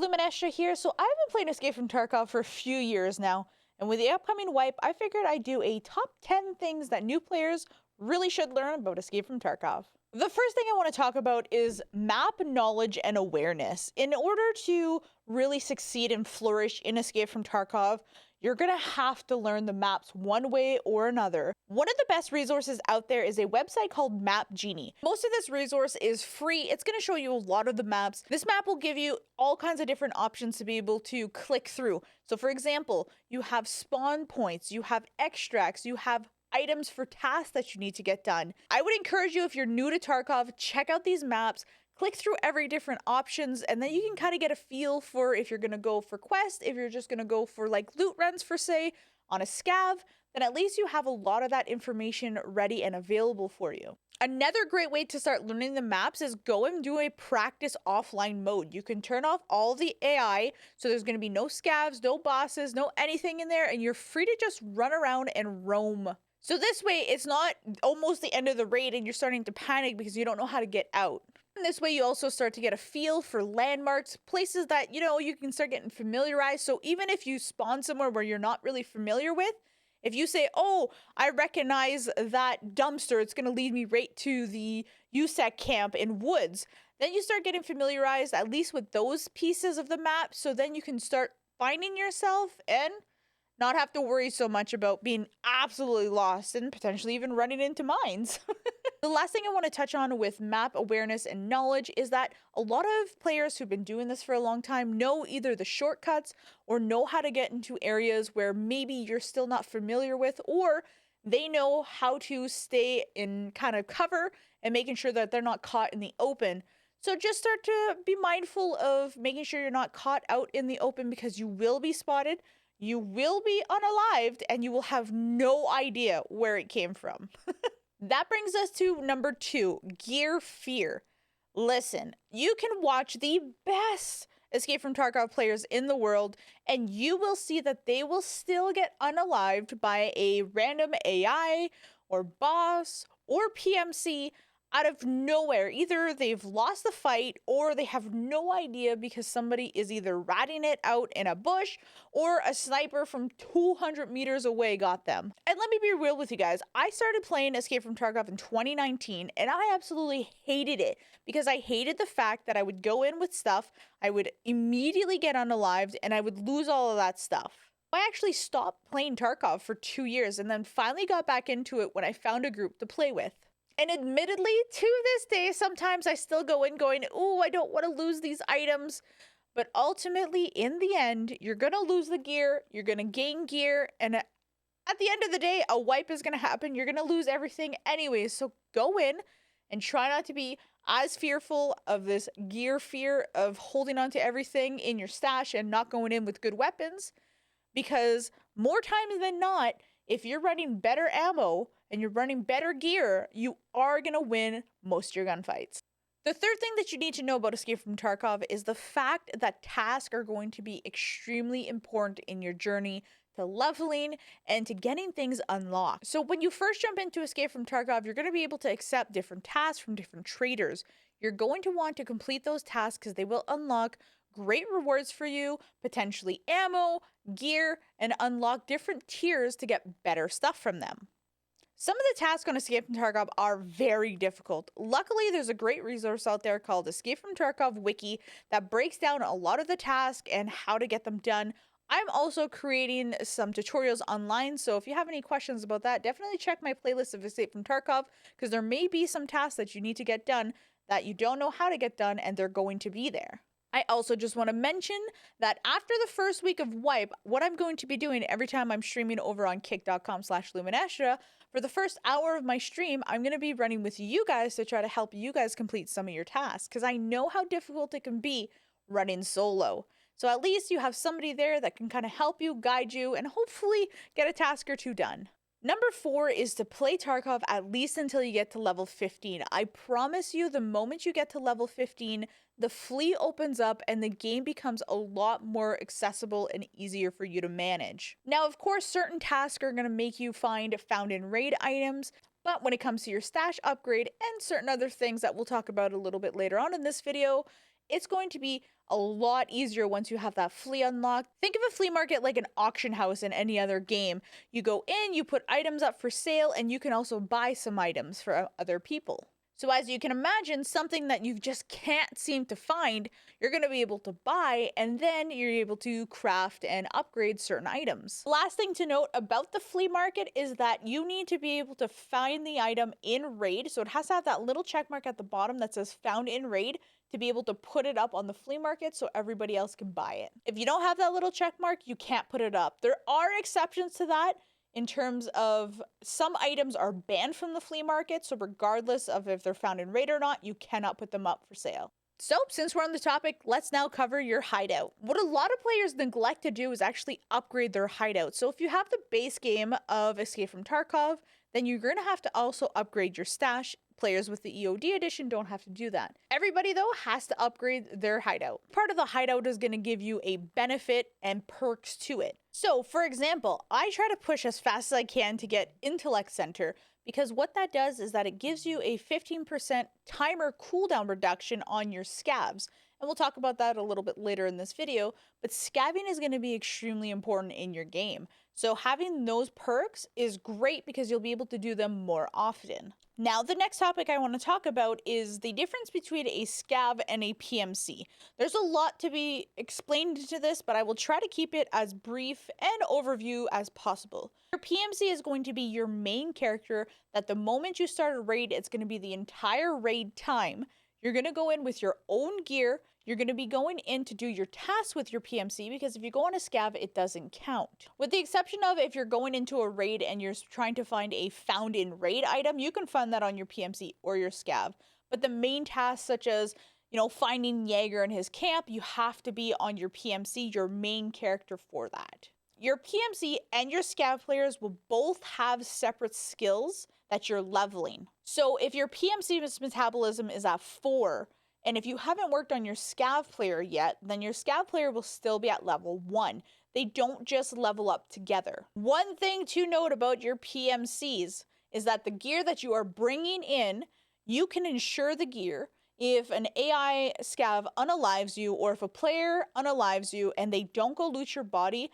Luminestra here. So I've been playing Escape from Tarkov for a few years now, and with the upcoming wipe, I figured I'd do a top 10 things that new players really should learn about Escape from Tarkov. The first thing I want to talk about is map knowledge and awareness. In order to really succeed and flourish in Escape from Tarkov, you're going to have to learn the maps one way or another. One of the best resources out there is a website called Map Genie. Most of this resource is free. It's going to show you a lot of the maps. This map will give you all kinds of different options to be able to click through. So for example, you have spawn points, you have extracts, you have items for tasks that you need to get done. I would encourage you, if you're new to Tarkov, check out these maps, click through every different options, and then you can kind of get a feel for if you're going to go for quest, if you're just going to go for like loot runs for say on a scav, then at least you have a lot of that information ready and available for you. Another great way to start learning the maps is go and do a practice offline mode. You can turn off all the AI, so there's going to be no scavs, no bosses, no anything in there, and you're free to just run around and roam. So this way, it's not almost the end of the raid and you're starting to panic because you don't know how to get out. And this way, you also start to get a feel for landmarks, places that, you can start getting familiarized. So even if you spawn somewhere where you're not really familiar with, if you say, oh, I recognize that dumpster, it's going to lead me right to the USEC camp in woods, then you start getting familiarized at least with those pieces of the map. So then you can start finding yourself and not have to worry so much about being absolutely lost and potentially even running into mines. The last thing I want to touch on with map awareness and knowledge is that a lot of players who've been doing this for a long time know either the shortcuts or know how to get into areas where maybe you're still not familiar with, or they know how to stay in kind of cover and making sure that they're not caught in the open. So just start to be mindful of making sure you're not caught out in the open, because you will be spotted. You will be unalived and you will have no idea where it came from. That brings us to number 2, gear fear. Listen, you can watch the best Escape from Tarkov players in the world and you will see that they will still get unalived by a random AI or boss or PMC out of nowhere. Either they've lost the fight or they have no idea because somebody is either ratting it out in a bush or a sniper from 200 meters away got them. And let me be real with you guys. I started playing Escape from Tarkov in 2019 and I absolutely hated it because I hated the fact that I would go in with stuff, I would immediately get unalived, and I would lose all of that stuff. I actually stopped playing Tarkov for 2 years and then finally got back into it when I found a group to play with. And admittedly, to this day, sometimes I still go in going, oh, I don't want to lose these items. But ultimately, in the end, you're going to lose the gear, you're going to gain gear, and at the end of the day, a wipe is going to happen. You're going to lose everything anyways. So go in and try not to be as fearful of this gear fear of holding on to everything in your stash and not going in with good weapons. Because more times than not, if you're running better ammo and you're running better gear, you are going to win most of your gunfights. The third thing that you need to know about Escape from Tarkov is the fact that tasks are going to be extremely important in your journey to leveling and to getting things unlocked. So when you first jump into Escape from Tarkov, you're going to be able to accept different tasks from different traders. You're going to want to complete those tasks because they will unlock great rewards for you, potentially ammo, gear, and unlock different tiers to get better stuff from them. Some of the tasks on Escape from Tarkov are very difficult. Luckily, there's a great resource out there called Escape from Tarkov Wiki that breaks down a lot of the tasks and how to get them done. I'm also creating some tutorials online, so if you have any questions about that, definitely check my playlist of Escape from Tarkov, because there may be some tasks that you need to get done that you don't know how to get done, and they're going to be there. I also just want to mention that after the first week of wipe, what I'm going to be doing every time I'm streaming over on kick.com/Luminestra, for the first hour of my stream, I'm going to be running with you guys to try to help you guys complete some of your tasks, because I know how difficult it can be running solo. So at least you have somebody there that can kind of help you, guide you, and hopefully get a task or two done. Number 4 is to play Tarkov at least until you get to level 15. I promise you, the moment you get to level 15, the Flea opens up and the game becomes a lot more accessible and easier for you to manage. Now, of course, certain tasks are going to make you find found in raid items, but when it comes to your stash upgrade and certain other things that we'll talk about a little bit later on in this video, it's going to be a lot easier once you have that flea unlocked. Think of a flea market like an auction house in any other game. You go in, you put items up for sale, and you can also buy some items for other people. So as you can imagine, something that you just can't seem to find, you're going to be able to buy, and then you're able to craft and upgrade certain items. Last thing to note about the flea market is that you need to be able to find the item in raid. So it has to have that little check mark at the bottom that says found in raid to be able to put it up on the flea market so everybody else can buy it. If you don't have that little check mark, you can't put it up. There are exceptions to that, in terms of some items are banned from the flea market, so regardless of if they're found in raid or not, you cannot put them up for sale. So since we're on the topic, let's now cover your hideout. What a lot of players neglect to do is actually upgrade their hideout. So if you have the base game of Escape from Tarkov, then you're going to have to also upgrade your stash. Players with the EOD edition don't have to do that. Everybody, though, has to upgrade their hideout. Part of the hideout is going to give you a benefit and perks to it. So, for example, I try to push as fast as I can to get Intellect Center, because what that does is that it gives you a 15% timer cooldown reduction on your scavs. And we'll talk about that a little bit later in this video, but scavving is going to be extremely important in your game. So having those perks is great because you'll be able to do them more often. Now, the next topic I want to talk about is the difference between a scav and a PMC. There's a lot to be explained to this, but I will try to keep it as brief and overview as possible. Your PMC is going to be your main character that the moment you start a raid, it's going to be the entire raid time. You're going to go in with your own gear. You're going to be going in to do your tasks with your PMC, because if you go on a scav, it doesn't count. With the exception of if you're going into a raid and you're trying to find a found in raid item, you can find that on your PMC or your scav. But the main tasks, such as, finding Jaeger in his camp, you have to be on your PMC, your main character for that. Your PMC and your scav players will both have separate skills that you're leveling. So if your PMC's metabolism is at 4, and if you haven't worked on your scav player yet, then your scav player will still be at level 1. They don't just level up together. One thing to note about your PMCs is that the gear that you are bringing in, you can ensure the gear. If an AI scav unalives you, or if a player unalives you and they don't go loot your body,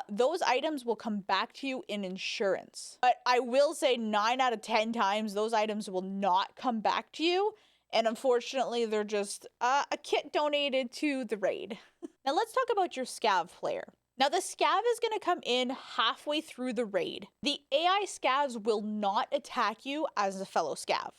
those items will come back to you in insurance. But I will say 9 out of 10 times those items will not come back to you. And unfortunately, they're just a kit donated to the raid. Now let's talk about your scav player. Now the scav is going to come in halfway through the raid. The AI scavs will not attack you as a fellow scav.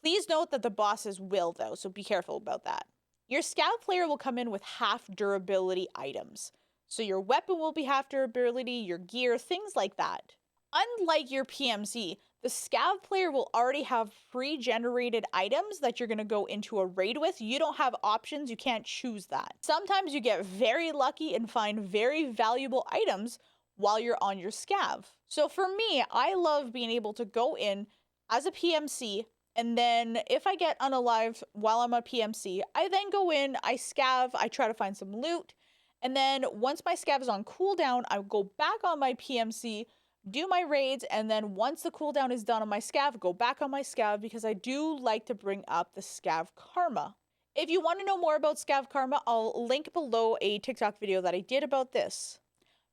Please note that the bosses will, though, so be careful about that. Your scav player will come in with half durability items. So your weapon will be half durability, your gear, things like that. Unlike your PMC, the scav player will already have pre-generated items that you're going to go into a raid with. You don't have options, you can't choose that. Sometimes you get very lucky and find very valuable items while you're on your scav. So for me, I love being able to go in as a PMC, and then if I get unalived while I'm a PMC, I then go in, I scav, I try to find some loot, and then once my scav is on cooldown, I go back on my PMC, do my raids, and then once the cooldown is done on my scav, go back on my scav, because I do like to bring up the scav karma. If you want to know more about scav karma, I'll link below a TikTok video that I did about this.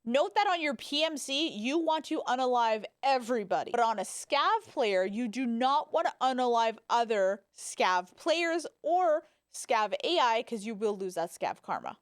Note that on your PMC, you want to unalive everybody, but on a scav player, you do not want to unalive other scav players or scav AI, because you will lose that scav karma.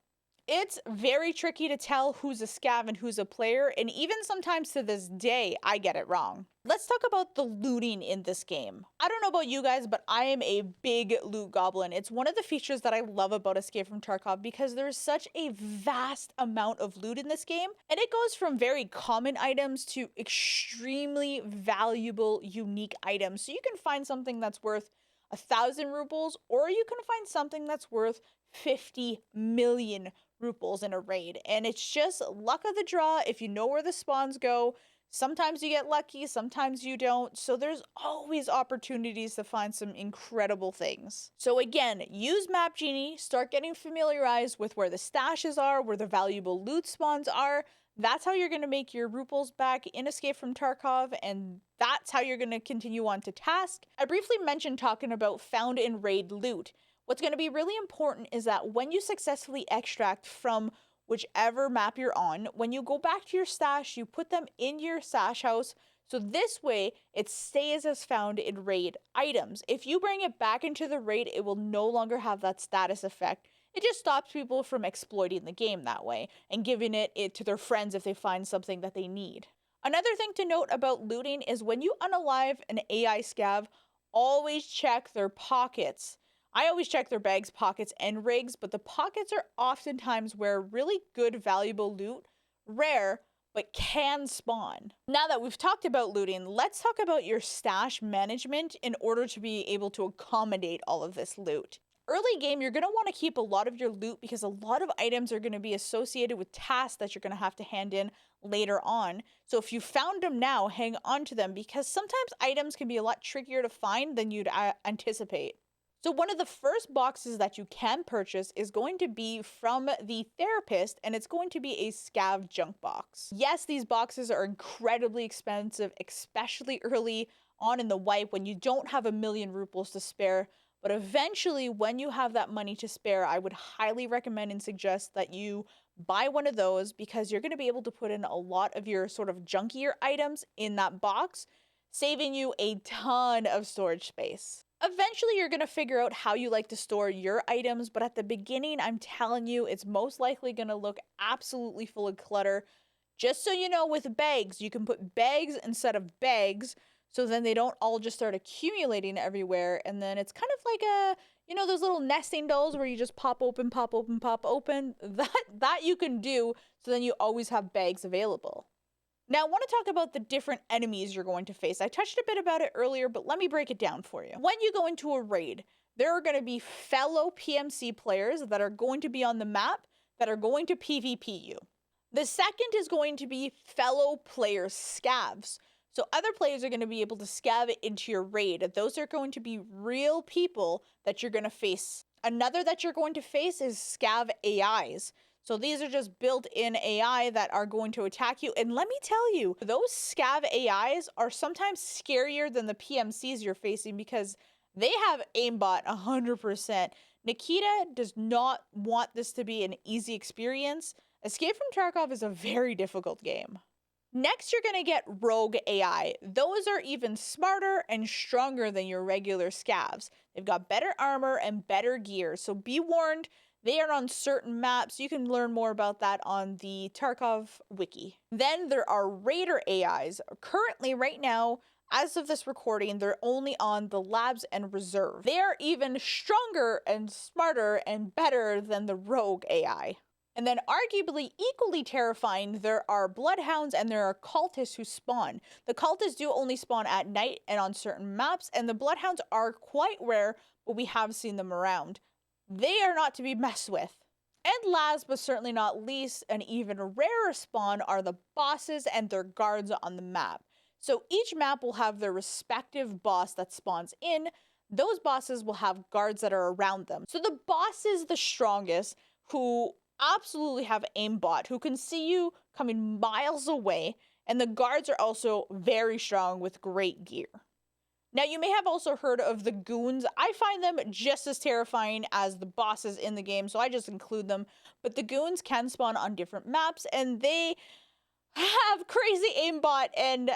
It's very tricky to tell who's a scav and who's a player, and even sometimes to this day, I get it wrong. Let's talk about the looting in this game. I don't know about you guys, but I am a big loot goblin. It's one of the features that I love about Escape from Tarkov, because there's such a vast amount of loot in this game, and it goes from very common items to extremely valuable, unique items. So you can find something that's worth 1,000 rubles, or you can find something that's worth 50 million rubles in a raid, and it's just luck of the draw if you know where the spawns go. Sometimes you get lucky, sometimes you don't, so there's always opportunities to find some incredible things. So again, use Map Genie, start getting familiarized with where the stashes are, where the valuable loot spawns are. That's how you're going to make your rubles back in Escape from Tarkov, and that's how you're going to continue on to task. I briefly mentioned talking about found in raid loot. What's going to be really important is that when you successfully extract from whichever map you're on, when you go back to your stash, you put them in your stash house. So this way, it stays as found in raid items. If you bring it back into the raid, it will no longer have that status effect. It just stops people from exploiting the game that way and giving it to their friends if they find something that they need. Another thing to note about looting is when you unalive an AI scav, always check their pockets. I always check their bags, pockets, and rigs, but the pockets are oftentimes where really good, valuable loot, rare, but can spawn. Now that we've talked about looting, let's talk about your stash management in order to be able to accommodate all of this loot. Early game, you're going to want to keep a lot of your loot because a lot of items are going to be associated with tasks that you're going to have to hand in later on. So if you found them now, hang on to them because sometimes items can be a lot trickier to find than you'd anticipate. So one of the first boxes that you can purchase is going to be from the therapist, and it's going to be a scav junk box. Yes, these boxes are incredibly expensive, especially early on in the wipe when you don't have 1,000,000 rubles to spare. But eventually, when you have that money to spare, I would highly recommend and suggest that you buy one of those because you're going to be able to put in a lot of your sort of junkier items in that box, saving you a ton of storage space. Eventually, you're going to figure out how you like to store your items, but at the beginning, I'm telling you, it's most likely going to look absolutely full of clutter. Just so you know, with bags, you can put bags instead of bags, so then they don't all just start accumulating everywhere, and then it's kind of like those little nesting dolls where you just pop open, pop open, pop open. That you can do, so then you always have bags available. Now, I want to talk about the different enemies you're going to face. I touched a bit about it earlier, but let me break it down for you. When you go into a raid, there are going to be fellow PMC players that are going to be on the map that are going to PvP you. The second is going to be fellow player scavs. So other players are going to be able to scav it into your raid. Those are going to be real people that you're going to face. Another that you're going to face is scav AIs. So these are just built-in AI that are going to attack you. And let me tell you, those scav AIs are sometimes scarier than the PMCs you're facing because they have aimbot 100%. Nikita does not want this to be an easy experience. Escape from Tarkov is a very difficult game. Next, you're going to get rogue AI. Those are even smarter and stronger than your regular scavs. They've got better armor and better gear, so be warned. They are on certain maps. You can learn more about that on the Tarkov wiki. Then there are Raider AIs. Currently, right now, as of this recording, they're only on the labs and reserve. They are even stronger and smarter and better than the rogue AI. And then arguably equally terrifying, there are bloodhounds and there are cultists who spawn. The cultists do only spawn at night and on certain maps, and the bloodhounds are quite rare, but we have seen them around. They are not to be messed with. And last but certainly not least, an even rarer spawn are the bosses and their guards on the map. So each map will have their respective boss that spawns in. Those bosses will have guards that are around them. So the boss is the strongest, who absolutely have aimbot, who can see you coming miles away, and the guards are also very strong with great gear. Now, you may have also heard of the goons. I find them just as terrifying as the bosses in the game, so I just include them. But the goons can spawn on different maps, and they have crazy aimbot, and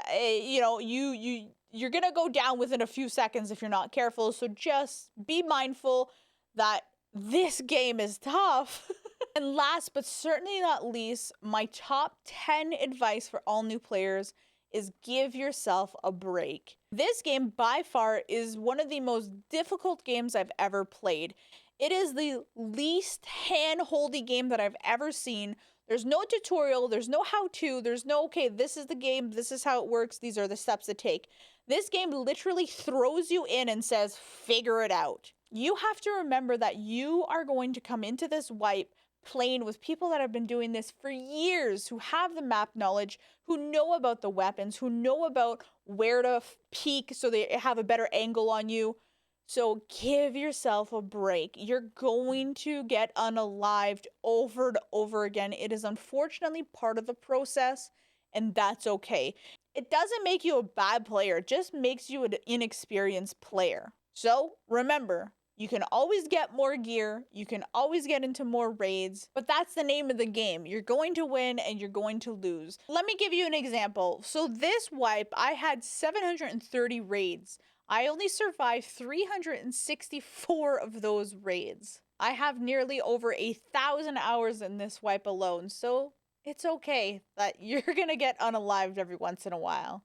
you're gonna go down within a few seconds if you're not careful. So just be mindful that this game is tough. And last but certainly not least, my top 10 advice for all new players is give yourself a break. This game by far is one of the most difficult games I've ever played. It is the least hand-holdy game that I've ever seen. There's no tutorial, there's no how-to, there's no, okay, this is the game, this is how it works, these are the steps to take. This game literally throws you in and says, figure it out. You have to remember that you are going to come into this wipe playing with people that have been doing this for years, who have the map knowledge, who know about the weapons, who know about where to peek so they have a better angle on you. So give yourself a break. You're going to get unalived over and over again. It is unfortunately part of the process, and that's okay. It doesn't make you a bad player, it just makes you an inexperienced player. So remember, You can always get more gear, you can always get into more raids, but that's the name of the game. You're going to win and you're going to lose. Let me give you an example. So this wipe, I had 730 raids. I only survived 364 of those raids. I have nearly over 1,000 hours in this wipe alone, so it's okay that you're gonna get unalived every once in a while.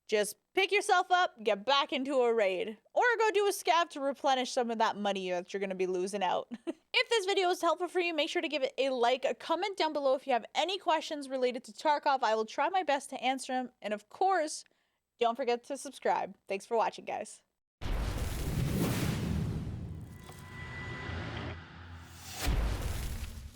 Just pick yourself up, get back into a raid, or go do a scav to replenish some of that money that you're going to be losing out. If this video was helpful for you, make sure to give it a like, a comment down below if you have any questions related to Tarkov. I will try my best to answer them, and of course, don't forget to subscribe. Thanks for watching, guys.